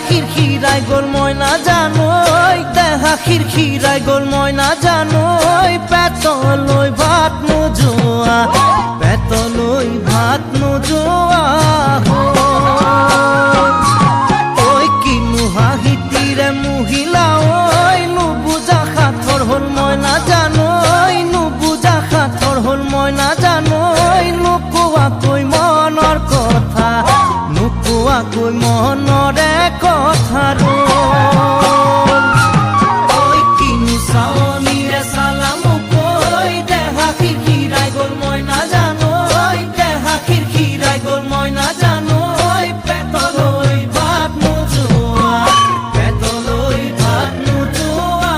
খিরখিরাই গোল ময়না জানোই দেহা খিরখিরাই গোল ময়না জানোই পেতলই ভাত নোজোয়া পেতলই ভাত নোজোয়া ওই কিনু হাহিতিরে মহিলা ওই নুবুজা খাথর হল ময়না জানোই নুবুজা খাথর হল ময়না জানোই নুকুয়া কই মনৰ কথা নুকুয়া কই মনৰে কথা ওই কিনু চাৱনীৰে চালামু কৈ দেহা খিৰখিৰাই গ'ল ময়না জানোই দেহা খিৰখিৰাই গ'ল ময়না জানোই পেটলৈ ভাত নোজোৱা পেটলৈ ভাত নোজোৱা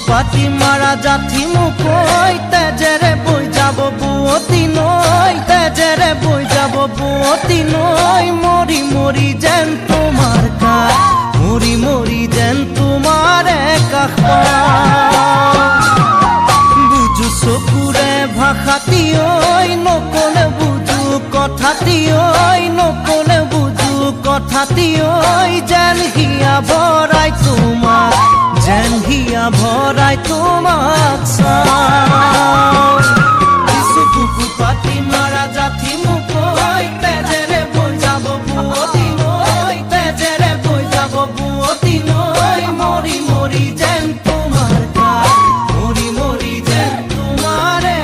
পাতি মাৰা জাথি মুকই তেজেৰে বৈ যাব বুৱতী নৈ তেজেৰে বৈ যাব বুৱতী নৈ মৰি মৰি যেন তোমাৰ কাষ মৰি মৰি যেন তোমাৰে কাষ বুজু চকুৰে ভাষাতি ঐ নকলে বুজু কথাতি ঐ নকলে বুজু কথাতি ঐ যেন হিয়া ভৰাই তোমাক যেন হিয়া ভৰাই তোমাক চাওঁ কিছু বুকু পাতি মাৰা জাথি মুকই তেজেৰে বৈ যাব বুৱতী নৈ তেজেৰে বৈ যাব বুৱতী নৈ মৰি মৰি যেন তোমাৰ কাষ মৰি মৰি যেন তোমাৰে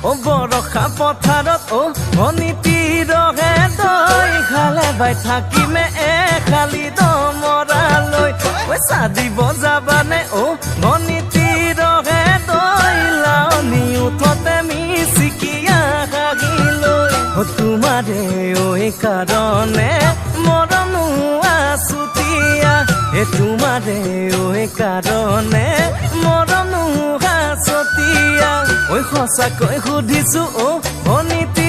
ও বৰষা পথাৰত ও ভনীতি ৰহে দৈ খালে বাই থাকিমে খালি দমৰালৈ ঐ চাদিব যাবানে ও ভনীতি ৰহে দৈ লাউনি উঠতে মিচিকিয়া হাগিলৈ ও তোমাৰে ঐ কাৰণে মৰমো আছুতীয়া এ তোমাৰে ঐ কাৰণে মৰমো আছুতীয়া ঐ সঁচাকৈ সুধিছো ও ভনীতি